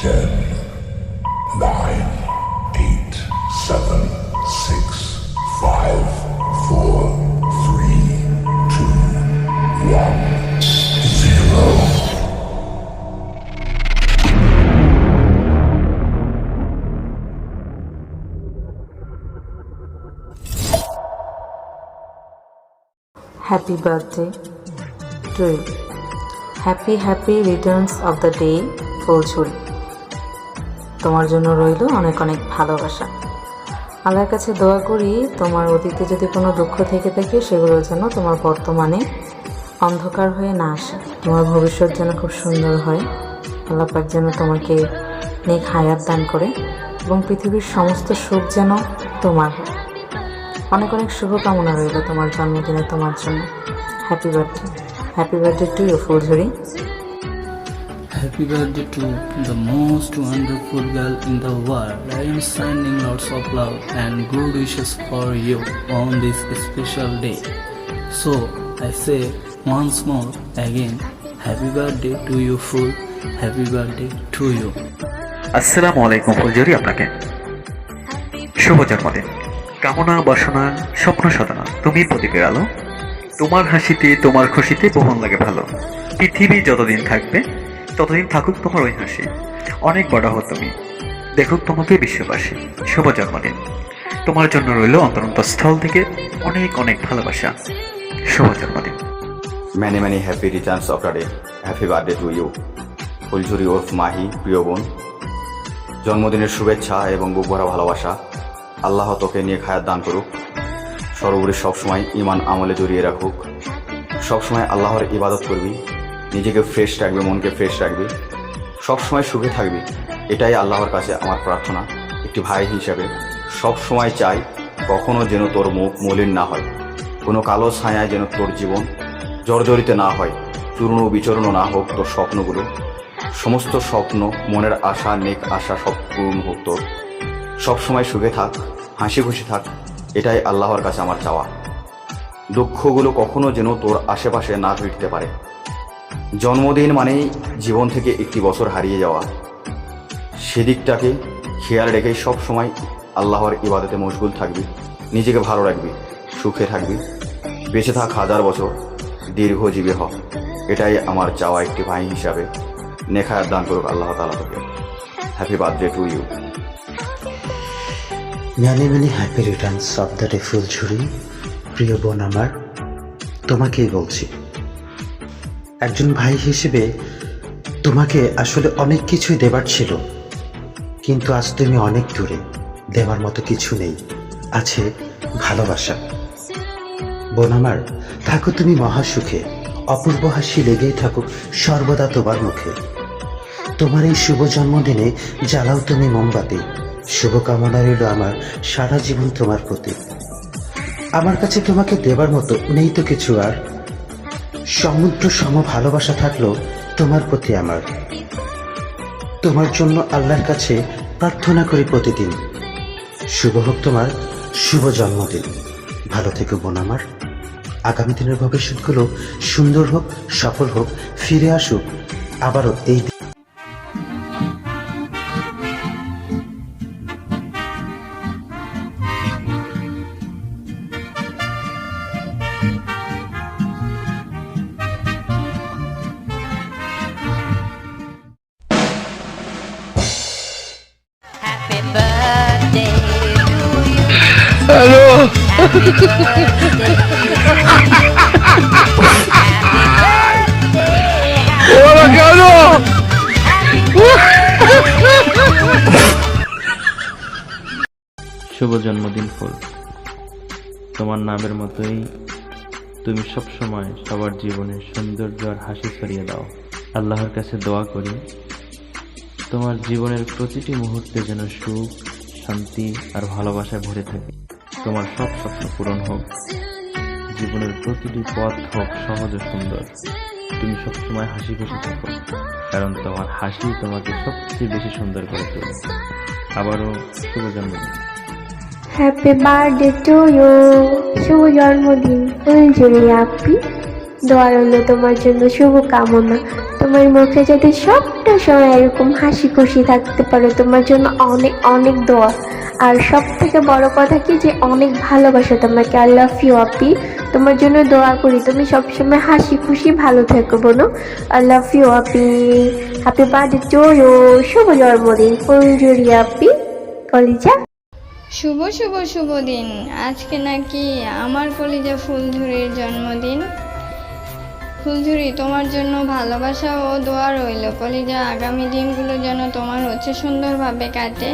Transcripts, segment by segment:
10, 9, 8, 7, 6, 5, 4, 3, 2, 1, 0. Happy birthday to you. Happy returns of the day, ফুলঝুরি। তোমার জন্য রইল অনেক অনেক ভালোবাসা। আল্লাহর কাছে দোয়া করি তোমার অতীতে যদি কোনো দুঃখ থেকে থাকে সেগুলো যেন তোমার বর্তমানে অন্ধকার হয়ে না আসে, তোমার ভবিষ্যৎ যেন খুব সুন্দর হয়। আল্লাহ পাক যেন তোমাকে নেক হায়াত দান করে এবং পৃথিবীর সমস্ত সুখ যেন তোমার হয়। অনেক অনেক শুভকামনা রইল তোমার জন্মদিনে তোমার জন্য। Happy birthday to you Phuljhuri. Happy birthday to the most wonderful girl in the world. I am sending lots of love and good wishes for you on this special day. So I say once more again, happy birthday to you, Fool. Happy birthday to you. আসসালামু আলাইকুম ফুলঝুরি, আপনাকে শুভ জন্মদিন। কামনা বাসনা স্বপ্ন সাধনা তুমি প্রদীপের আলো, তোমার হাসিতে তোমার খুশিতে বহুন লাগে ভালো। পৃথিবী যতদিন থাকবে ততদিন থাকুক তোমার ওই হাসি, অনেক বড় হো তুমি, দেখুক তোমাকে বিশ্ববাসী। শুভ জন্মদিন, তোমার জন্য রইল অন্তরস্থল থেকে অনেক অনেক ভালোবাসা। শুভ জন্মদিন। many happy returns of the day. Happy birthday to you, ফুলঝুরি ওরফ Mahi. প্রিয় বোন, জন্মদিনের শুভেচ্ছা এবং বুক ভরা ভালোবাসা। আল্লাহ তোকে নিয়ে হায়াত দান করুক, সর্বোপরি সবসময় ঈমান আমলে জড়িয়ে রাখুক। সবসময় আল্লাহর ইবাদত করবি, নিজেকে ফ্রেশ রাখবি, মনকে ফ্রেশ রাখবি, সবসময় সুখে থাকবি। এটাই আল্লাহর কাছে আমার প্রার্থনা। একটি ভাই হিসেবে সবসময় চাই কখনো যেন তোর মুখ মলিন না হয়, কোনো কালো ছায়ায় যেন তোর জীবন জর্জরিত না হয়, চূর্ণ বিচূর্ণ না হোক তোর স্বপ্নগুলো। সমস্ত স্বপ্ন, মনের আশা, নেক আশা সব পূর্ণ হোক তোর। সবসময় সুখে থাক, হাসি খুশি থাক, এটাই আল্লাহর কাছে আমার চাওয়া। দুঃখগুলো কখনো যেন তোর আশেপাশে না ফিরতে পারে। জন্মদিন মানেই জীবন থেকে একটি বছর হারিয়ে যাওয়া, সেদিকটাকে খেয়াল রেখেই সব সময় আল্লাহর ইবাদতে মশগুল থাকবি, নিজেকে ভালো রাখবি, সুখে থাকবি, বেঁচে থাক হাজার বছর, দীর্ঘজীবী হ। এটাই আমার চাওয়া একটি ভাই হিসাবে। নেক হায়াত দান করুক আল্লাহ তাআলা তোকে। Happy birthday to you. many happy returns of the day, ফুলঝুরি। প্রিয় বোন আমার, তোমাকেই বলছি। একজন ভাই হিসেবে তোমাকে আসলে অনেক কিছুই দেবার ছিল, কিন্তু আজ তুমি অনেক দূরে, দেওয়ার মতো কিছু নেই, আছে ভালোবাসা। বোন আমার, থাকো তুমি মহাসুখে, অপূর্ব হাসি লেগেই থাকুক সর্বদা তোমার মুখে। তোমার এই শুভ জন্মদিনে জ্বালাও তুমি মোমবাতি, শুভকামনা রইল আমার সারা জীবন তোমার প্রতি। আমার কাছে তোমাকে দেবার মতো নেই তো কিছু আর, সমুদ্র সম ভালোবাসা থাকলো তোমার প্রতি আমার। তোমার জন্য আল্লাহর কাছে প্রার্থনা করি প্রতিদিন, শুভ হোক তোমার শুভ জন্মদিন। ভালো থেকো বোন আমার, আগামী দিনের ভবিষ্যৎগুলো সুন্দর হোক, সফল হোক, ফিরে আসুক আবারও এই Happy birthday to you. Hello. Happy birthday. Hola, cabrón. শুভ জন্মদিন ফুল। তোমার নামের মতোই তুমি সবসময় সবার জীবনে সৌন্দর্য আর হাসি ছড়িয়ে দাও। আল্লাহর কাছে দোয়া করি তোমার জীবনের প্রতিটি মুহূর্তে যেন সুখ, শান্তি আর ভালোবাসায় ভরে থাকে। তোমার সব স্বপ্ন পূরণ হোক, জীবনের প্রতিটি পথ হোক সহজ ও সুন্দর। তুমি সবসময় হাসি খুশি থাকো, কারণ তোমার হাসি তোমাকে সবচেয়ে বেশি সুন্দর করে তোলে। আবারও শুভ জন্মদিন। Happy birthday to you. শুভ জন্মদিন ফুলঝুরি আপি। দোয়া রইল তোমার জন্য, শুভ কামনা। তোমার মুখে যাতে সবটা সময় এরকম হাসি খুশি থাকতে পারো, তোমার জন্য অনেক অনেক দোয়া। আর সব থেকে বড় কথা কি যে অনেক ভালোবাসা তোমাকে। আই লাভ ইউ আপি, তোমার জন্য দোয়া করি তুমি সবসময় হাসি খুশি ভালো থেকো বোনো। I love you Api, happy birthday to you, শুভ জন্মদিন ফুলঝুরি আপি কলিজা। শুভ শুভ শুভ দিন। আজকে নাকি আমার কলিজা ফুলঝুরির জন্মদিন। ফুলঝুরি, তোমার জন্য ভালোবাসা ও দোয়া রইল। কলিজা, আগামী দিনগুলো যেন তোমার সুন্দরভাবে কাটে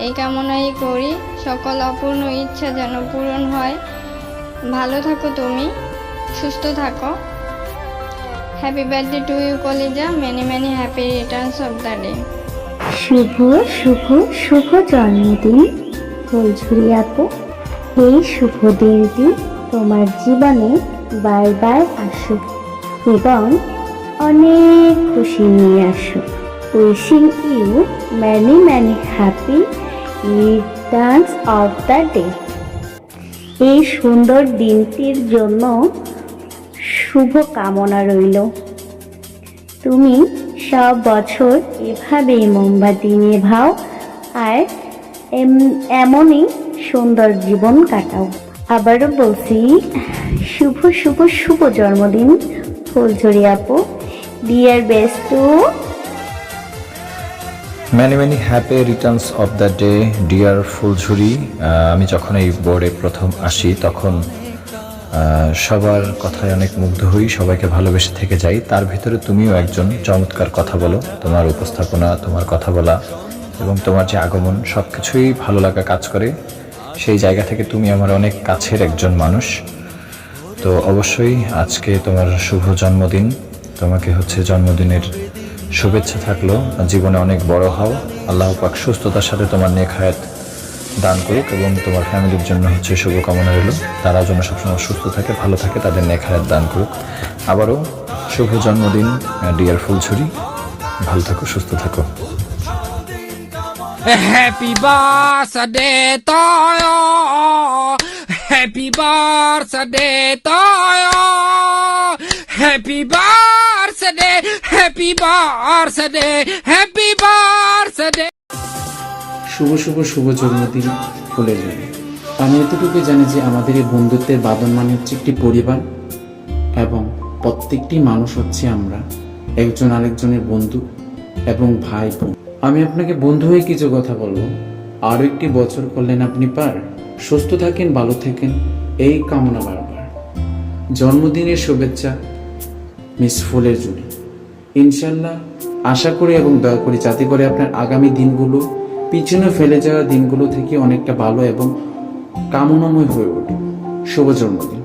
এই কামনাই করি। সকল অপূর্ণ ইচ্ছা যেন পূরণ হয়। ভালো থাকো তুমি, সুস্থ থাকো। হ্যাপি বার্থডে টু ইউ কলিজা, many many happy returns of the day. শুভ শুভ শুভ জন্মদিন ফুলঝুরি আপু। এই শুভ দিনটি তোমার জীবনে বারবার আসুক এবং অনেক খুশি নিয়ে আসুক। Wishing you many many happy returns of the day. এই সুন্দর দিনটির জন্য শুভ কামনা রইল। তুমি সব বছর এভাবেই মোমবাতি নেভাও আর এমনই সুন্দর জীবন কাটাও। আবারও বলছি, শুভ শুভ শুভ জন্মদিন ফুলঝুরি আপু। Dear best to many happy returns of the day dear Phuljhuri. আমি যখন এই বোর্ডে প্রথম আসি তখন সবার কথায় অনেক মুগ্ধ হই, সবাইকে ভালোবেসে থেকে যাই। তার ভিতরে তুমিও একজন। চমৎকার কথা বলো, তোমার উপস্থাপনা, তোমার কথা বলা এবং তোমার যে আগমন সব কিছুই ভালো লাগা কাজ করে। সেই জায়গা থেকে তুমি আমার অনেক কাছের একজন মানুষ। তো অবশ্যই আজকে তোমার শুভ জন্মদিন। তোমাকে জন্মদিনের শুভেচ্ছা থাকলো। জীবনে অনেক বড় হও। আল্লাহ পাক সুস্থতার সাথে তোমার নেক হায়াত দান করুক এবং তোমার ফ্যামিলির জন্য শুভকামনা রইল। তারা যেন সবসময় সুস্থ থাকে, ভালো থাকে, তাদের নেক হায়াত দান করুক। আবারও শুভ জন্মদিন ডিয়ার ফুলঝুরি। ভালো থাকো, সুস্থ থাকো। Happy birthday to you. Happy birthday to you. Happy birthday, happy birthday, happy birthday. শুভ শুভ শুভ জন্মদিন ফুলের জন্য। আমি এতটুকু জানি যে আমাদের এই বন্ধুত্বের বাঁধন মানে হচ্ছে একটি পরিবার এবং প্রত্যেকটি মানুষ হচ্ছে আমরা একজন আরেকজনের বন্ধু এবং ভাই বোন। আমি আপনাকে বন্ধু হয়ে কিছু কথা বলবো। আরও একটি বছর করলেন আপনি পার। সুস্থ থাকেন, ভালো থাকেন, এই কামনা বারবার। জন্মদিনের শুভেচ্ছা মিস ফুলের জুড়ি। ইনশাল্লাহ আশা করি এবং দয়া করি যাতে করে আপনার আগামী দিনগুলো পিছনে ফেলে যাওয়া দিনগুলো থেকে অনেকটা ভালো এবং কামনাময় হয়ে ওঠে। শুভ জন্মদিন।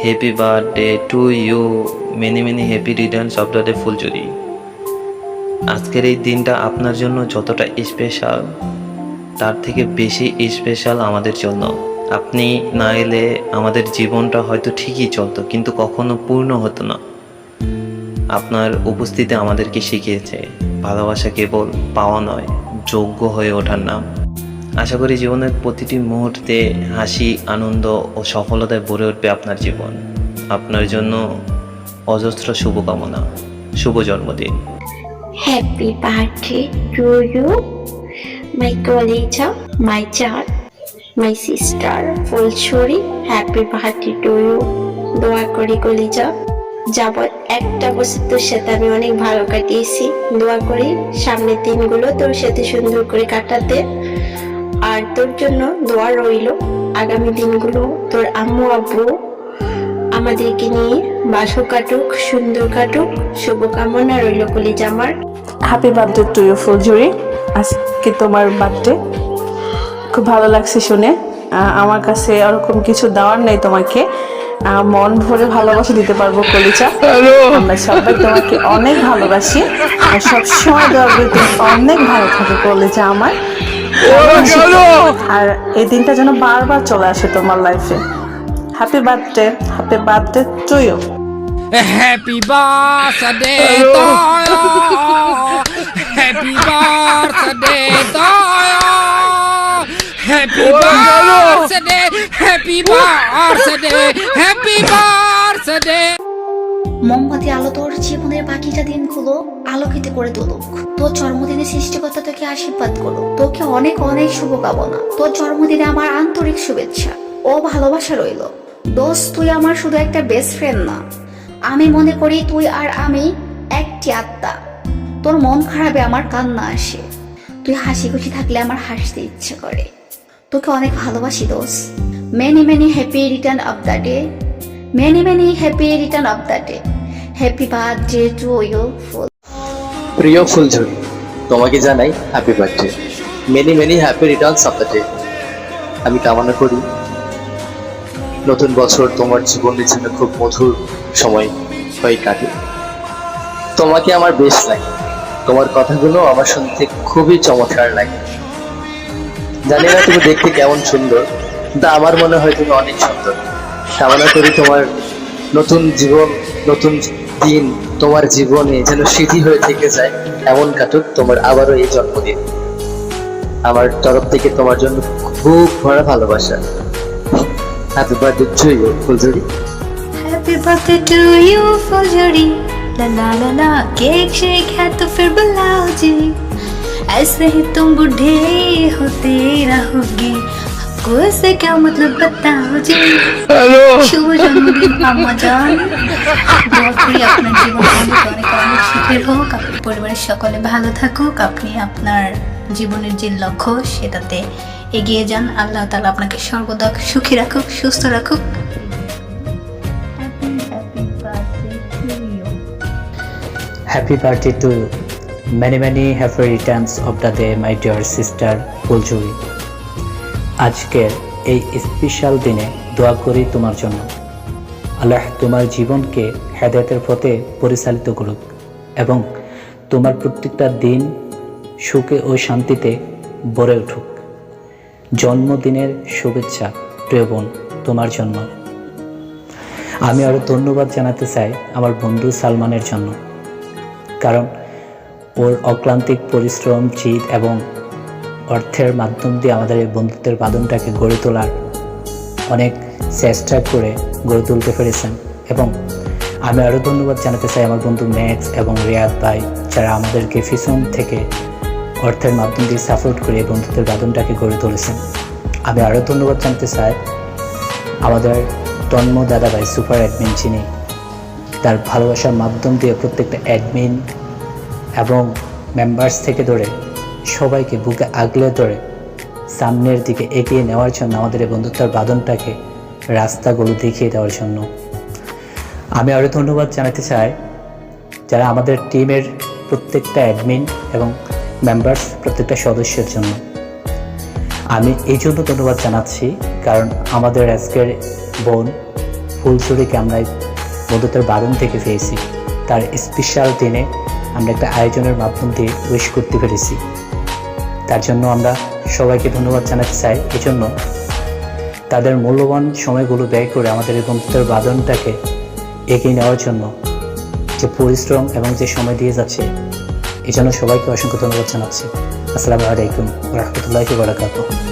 Happy birthday to you, many happy returns of the day Phuljhuri. আজকের এই দিনটা আপনার জন্য যতটা স্পেশাল তার থেকে বেশি স্পেশাল আমাদের জন্য। আপনি না এলে আমাদের জীবনটা হয়তো ঠিকই চলতো কিন্তু কখনো পূর্ণ হতো না। আপনার উপস্থিতি আমাদেরকে শিখিয়েছে ভালোবাসা কেবল পাওয়া নয়, যোগ্য হয়ে ওঠার নাম। আশা করি জীবনের প্রতিটি মুহূর্তে হাসি, আনন্দ ও সফলতায় ভরে উঠবে আপনার জীবন। আপনার জন্য অজস্র শুভকামনা। শুভ জন্মদিন। Happy birthday to you my কলিজা, মাই চাঁদ, my sister Phuljhuri. Happy birthday to you. দোয়া করি কলিজা যাবৎ একটা বছর তোর সাথে আমি অনেক ভালো কাটিয়েছি। দোয়া করি সামনের দিনগুলো তোর সাথে সুন্দর করে কাটাতে। আর তোর জন্য দোয়া রইল আগামী দিনগুলো তোর আম্মু আব্বু আমাদেরকে নিয়ে বাসো কাটুক, সুন্দর কাটুক। শুভকামনা রইল কলিজা আমার। Happy birthday to you Phuljhuri. আজকে তোমার বার্থডে, খুব ভালো লাগছে শুনে। আমার কাছে ওরকম কিছু দেওয়ার নেই তোমাকে, মন ভরে ভালোবাসা দিতে পারবো কলিজা। আমরা সবাই তোমাকে অনেক ভালোবাসি আর সবসময় দোয়া করি তুমি অনেক ভালো থাকো কলিজা আমার। আর এই দিনটা যেন বারবার চলে আসে তোমার লাইফে। Happy birthday to you. Happy birthday to you. Happy birthday to you. Happy birthday, happy birthday, happy birthday. মোমবাতি আলো তোর জীবনের বাকিটা দিনগুলো আলোকিত করে তুলুক। তোর জন্মদিনে সৃষ্টিকর্তা তোকে আশীর্বাদ করুক। তোকে অনেক অনেক শুভকামনা। তোর জন্মদিনে আমার আন্তরিক শুভেচ্ছা ও ভালোবাসা রইল। দোস্ত, তুই আমার শুধু একটা বেস্ট ফ্রেন্ড না, আমি মনে করি তুই আর আমি একটি আত্মা। তোর মন খারাপে আমার কান্না আসে, তুই হাসি খুশি থাকলে আমার হাসতে ইচ্ছে করে। তোকে অনেক ভালোবাসি দোস্ত। Many many happy return of the day, many many happy return of the day, happy birthday to you ফুল। প্রিয় ফুলঝুরি, তোমাকে জানাই happy birthday, many many happy returns of the day. আমি কামনা করি নতুন বছর তোমার জীবনের জন্য খুব মধুর সময় হয়ে কাটে। তোমাকে আমার বেশ লাগে, তোমার কথাগুলো আমার শুনতে খুবই চমৎকার লাগে। জানি না তুমি দেখতে কেমন সুন্দর, কিন্তু আমার মনে হয় তুমি অনেক সুন্দর। কামনা করি তোমার নতুন জীবন, নতুন দিন তোমার জীবনে যেন স্মৃতি হয়ে থেকে যায়, এমন কাটুক তোমার আবারও এই জন্মদিন। আমার তরফ থেকে তোমার জন্য খুব ভরা ভালোবাসা। Happy birthday to you Phuljhuri. Happy birthday to you Phuljhuri, ला ला ला ला, केक शेक है तो फिर बुलाओ जी, ऐसे ही तुम बूढ़े होते रहोगे, आपको इससे क्या मतलब बताओ जी। শুভ জন্মদিন আম্মা জান, দোয়া করি আপনার জীবন অনেক অনেক অনেক সুখের হোক, আপনার পরিবারের সকলে ভালো থাকুক, আপনি আপনার জীবনের যে লক্ষ্য সেটাতে এগিয়ে যান। আল্লাহ তাআলা আপনাকে সর্বদা সুখী রাখুক, সুস্থ রাখুক। Happy birthday to you, many many happy returns of the day my dear sister Phuljhuri. আজকের এই স্পেশাল দিনে দোয়া করি তোমার জন্য, আল্লাহ তোমার জীবনকে হেদায়েতের পথে পরিচালিত করুক এবং তোমার প্রত্যেকটা দিন সুখে ও শান্তিতে ভরে উঠুক। জন্মদিনের শুভেচ্ছা প্রিয় বোন তোমার জন্য। আমি আরও ধন্যবাদ জানাতে চাই আমার বন্ধু সালমানের জন্য, কারণ ওর অক্লান্তিক পরিশ্রম, জিদ এবং অর্থের মাধ্যম দিয়ে আমাদের এই বন্ধুত্বের বাঁধনটাকে গড়ে তোলার অনেক চেষ্টা করে গড়ে তুলতে পেরেছেন। এবং আমি আরও ধন্যবাদ জানাতে চাই আমার বন্ধু ম্যাক্স এবং রিয়াদ ভাই, যারা আমাদেরকে পিছন থেকে অর্থের মাধ্যম দিয়ে সাপোর্ট করে এই বন্ধুত্বের বাঁধনটাকে গড়ে তুলেছেন। আমি আরও ধন্যবাদ জানাতে চাই আমাদের তন্ম দাদা ভাই, সুপার অ্যাডমিন, যিনি তার ভালোবাসার মাধ্যম দিয়ে প্রত্যেকটা অ্যাডমিন এবং মেম্বার্স থেকে ধরে সবাইকে বুকে আগলে ধরে সামনের দিকে এগিয়ে নেওয়ার জন্য, আমাদের এই বন্ধুত্বের বাঁধনটাকে রাস্তাগুলো দেখিয়ে দেওয়ার জন্য। আমি আরও ধন্যবাদ জানাতে চাই যারা আমাদের টিমের প্রত্যেকটা অ্যাডমিন এবং মেম্বার্স, প্রত্যেকটা সদস্যের জন্য। আমি এই জন্য ধন্যবাদ জানাচ্ছি কারণ আমাদের আজকের বোন ফুলঝুরিকে আমরা বন্ধুত্বের বাঁধন থেকে পেয়েছি। তার স্পেশাল দিনে আমরা একটা আয়োজনের মাধ্যম দিয়ে উইশ করতে পেরেছি, তার জন্য আমরা সবাইকে ধন্যবাদ জানাতে চাই। এজন্য তাদের মূল্যবান সময়গুলো ব্যয় করে আমাদের এই বন্ধুত্বের বাঁধনটাকে এগিয়ে নেওয়ার জন্য যে পরিশ্রম এবং যে সময় দিয়ে যাচ্ছে, এই জন্য সবাইকে অসংখ্য ধন্যবাদ জানাচ্ছি। আসসালামু আলাইকুম ওয়া রাহমাতুল্লাহি ওয়া বারাকাতুহু।